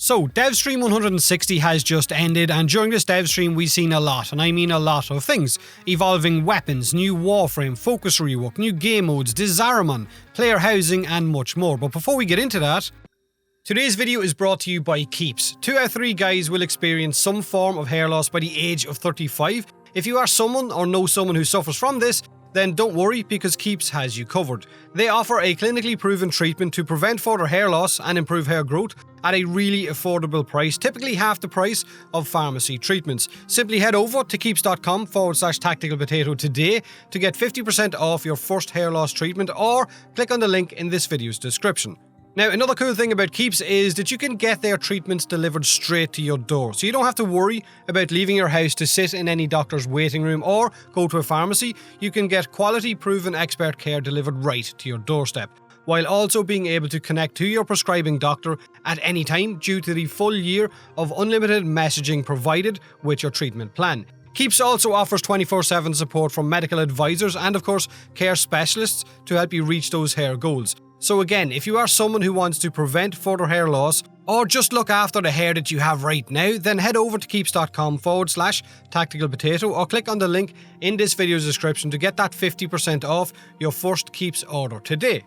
So, Devstream 160 has just ended, and during this Devstream we've seen a lot, and I mean a lot of things. Evolving weapons, new Warframe, focus rework, new game modes, Zariman, player housing and much more. But before we get into that, today's video is brought to you by Keeps. 2 out of 3 guys will experience some form of hair loss by the age of 35. If you are someone or know someone who suffers from this, then don't worry because Keeps has you covered. They offer a clinically proven treatment to prevent further hair loss and improve hair growth at a really affordable price, typically half the price of pharmacy treatments. Simply head over to keeps.com/tacticalpotato today to get 50% off your first hair loss treatment, or click on the link in this video's description. Now, another cool thing about Keeps is that you can get their treatments delivered straight to your door, so you don't have to worry about leaving your house to sit in any doctor's waiting room or go to a pharmacy. You can get quality, proven expert care delivered right to your doorstep, while also being able to connect to your prescribing doctor at any time due to the full year of unlimited messaging provided with your treatment plan. Keeps also offers 24/7 support from medical advisors and, of course, care specialists to help you reach those hair goals. So again, if you are someone who wants to prevent further hair loss or just look after the hair that you have right now, then head over to keeps.com/tacticalpotato or click on the link in this video's description to get that 50% off your first Keeps order today.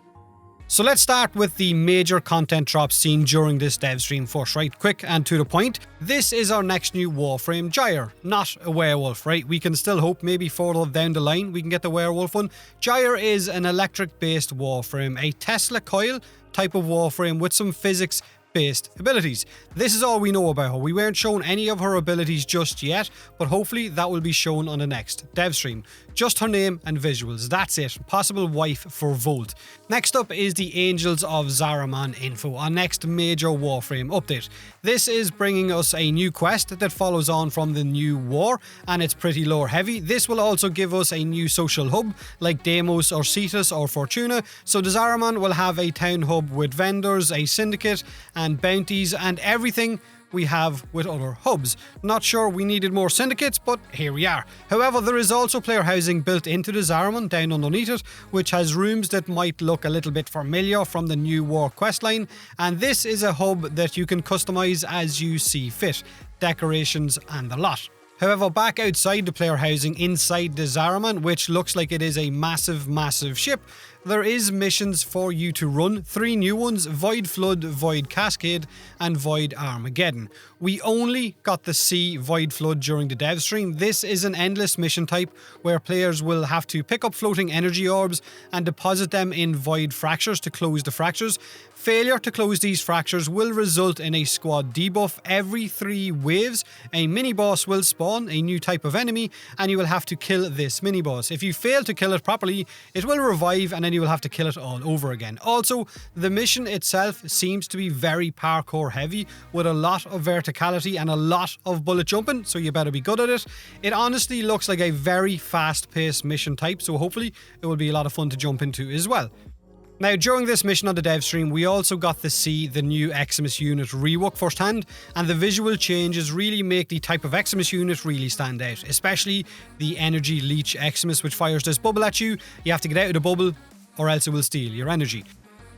So let's start with the major content drops seen during this Devstream first, right? Quick and to the point. This is our next new Warframe, Gyre. Not a werewolf, right? We can still hope maybe further down the line we can get the werewolf one. Gyre is an electric-based Warframe, a Tesla coil type of Warframe with some physics-based abilities. This is all we know about her. We weren't shown any of her abilities just yet, but hopefully that will be shown on the next Devstream. Just her name and visuals, that's it. Possible wife for Volt. Next up is the Angels of Zariman info, our next major Warframe update. This is bringing us a new quest that follows on from the new war, and it's pretty lore heavy. This will also give us a new social hub like Deimos or Cetus or Fortuna, so the Zariman will have a town hub with vendors, a syndicate and bounties and everything we have with other hubs. Not sure we needed more syndicates, but here we are. However, there is also player housing built into the Zariman down underneath it, which has rooms that might look a little bit familiar from the new war questline, and this is a hub that you can customize as you see fit, decorations and the lot. However, back outside the player housing inside the Zariman, which looks like it is a massive ship, there is missions for you to run, 3 new ones: Void Flood, Void Cascade and Void Armageddon. We only got the Sea Void Flood during the Devstream. This is an endless mission type where players will have to pick up floating energy orbs and deposit them in void fractures to close the fractures. Failure to close these fractures will result in a squad debuff. Every 3 waves, a mini-boss will spawn, a new type of enemy, and you will have to kill this mini-boss. If you fail to kill it properly, it will revive and then you will have to kill it all over again. Also, the mission itself seems to be very parkour heavy with a lot of verticality and a lot of bullet jumping, so you better be good at it. It honestly looks like a very fast-paced mission type, so hopefully it will be a lot of fun to jump into as well. Now, during this mission on the Devstream, we also got to see the new Eximus unit rework firsthand, and the visual changes really make the type of Eximus unit really stand out, especially the Energy Leech Eximus, which fires this bubble at you. You have to get out of the bubble or else it will steal your energy.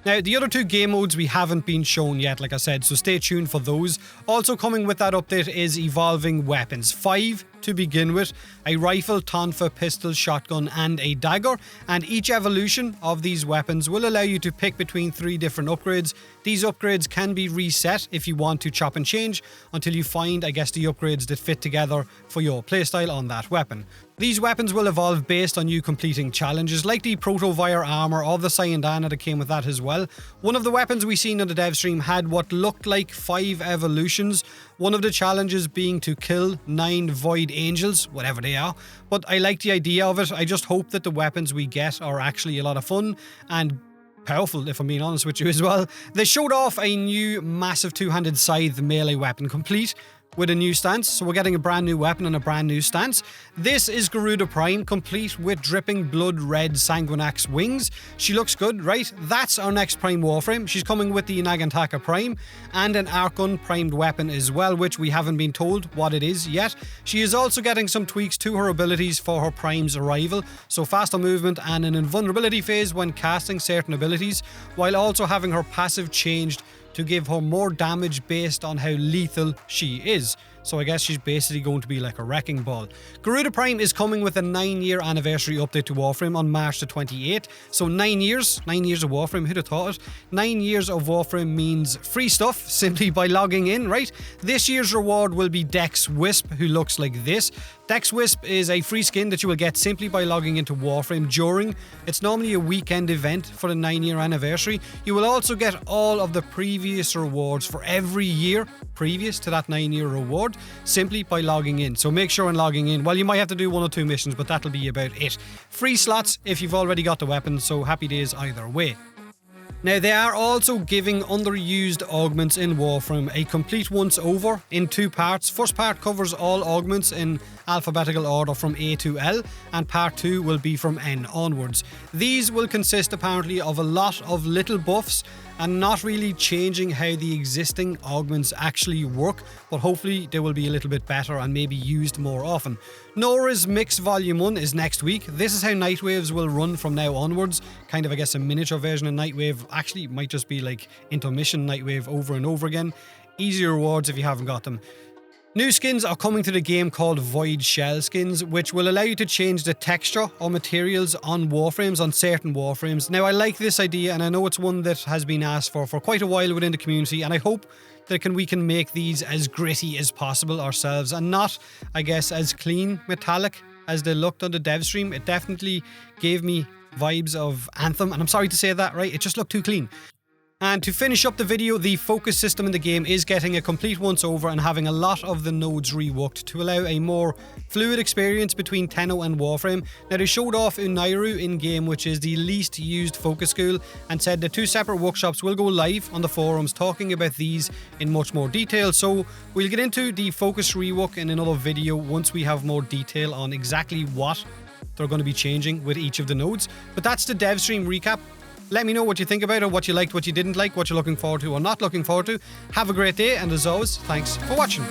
Now, the other 2 game modes we haven't been shown yet, like I said, so stay tuned for those. Also coming with that update is evolving weapons. 5 to begin with: a rifle, tonfa, pistol, shotgun and a dagger, and each evolution of these weapons will allow you to pick between 3 different upgrades. These upgrades can be reset if you want to chop and change until you find, I guess, the upgrades that fit together for your playstyle on that weapon. These weapons will evolve based on you completing challenges like the Protovire armor or the Sayandana that came with that as well. One of the weapons we seen on the Devstream had what looked like 5 evolutions, one of the challenges being to kill 9 Void Angels, whatever they are, but I like the idea of it. I just hope that the weapons we get are actually a lot of fun and powerful, if I'm being honest with you as well. They showed off a new massive 2-handed scythe melee weapon complete with a new stance, so we're getting a brand new weapon and a brand new stance. This is Garuda Prime, complete with dripping blood red Sanguinax wings. She looks good, right? That's our next Prime Warframe. She's coming with the Nagantaka Prime and an Archon primed weapon as well, which we haven't been told what it is yet. She is also getting some tweaks to her abilities for her Prime's arrival, so faster movement and an invulnerability phase when casting certain abilities, while also having her passive changed to give her more damage based on how lethal she is. So I guess she's basically going to be like a wrecking ball. Garuda Prime is coming with a 9-year anniversary update to Warframe on March the 28th. So 9 years of Warframe, who'd have thought it? 9 years of Warframe means free stuff simply by logging in, right? This year's reward will be Dex Wisp, who looks like this. Dex Wisp is a free skin that you will get simply by logging into Warframe during. It's normally a weekend event for the 9-year anniversary. You will also get all of the previous rewards for every year previous to that 9-year reward simply by logging in. So make sure when logging in, well, you might have to do 1 or 2 missions, but that'll be about it. Free slots if you've already got the weapon, so happy days either way. Now, they are also giving underused augments in Warframe a complete once-over in 2 parts. First part covers all augments in alphabetical order from A to L, and part 2 will be from N onwards. These will consist apparently of a lot of little buffs and not really changing how the existing augments actually work, but hopefully they will be a little bit better and maybe used more often. Nora's Mix Volume 1 is next week. This is how Nightwaves will run from now onwards. Kind of, I guess, a miniature version of Nightwave. Actually, it might just be like intermission Nightwave over and over again. Easy rewards if you haven't got them. New skins are coming to the game called Void Shell skins, which will allow you to change the texture or materials on Warframes, on certain Warframes. Now, I like this idea, and I know it's one that has been asked for quite a while within the community, and I hope that we can make these as gritty as possible ourselves, and not, I guess, as clean metallic as they looked on the dev stream. It definitely gave me vibes of Anthem, and I'm sorry to say that, right? It just looked too clean. And to finish up the video, the focus system in the game is getting a complete once-over and having a lot of the nodes reworked to allow a more fluid experience between Tenno and Warframe. Now, they showed off Unairu in-game, which is the least used focus school, and said the 2 separate workshops will go live on the forums talking about these in much more detail. So we'll get into the focus rework in another video once we have more detail on exactly what they're going to be changing with each of the nodes. But that's the dev stream recap. Let me know what you think about it, what you liked, what you didn't like, what you're looking forward to or not looking forward to. Have a great day, and as always, thanks for watching.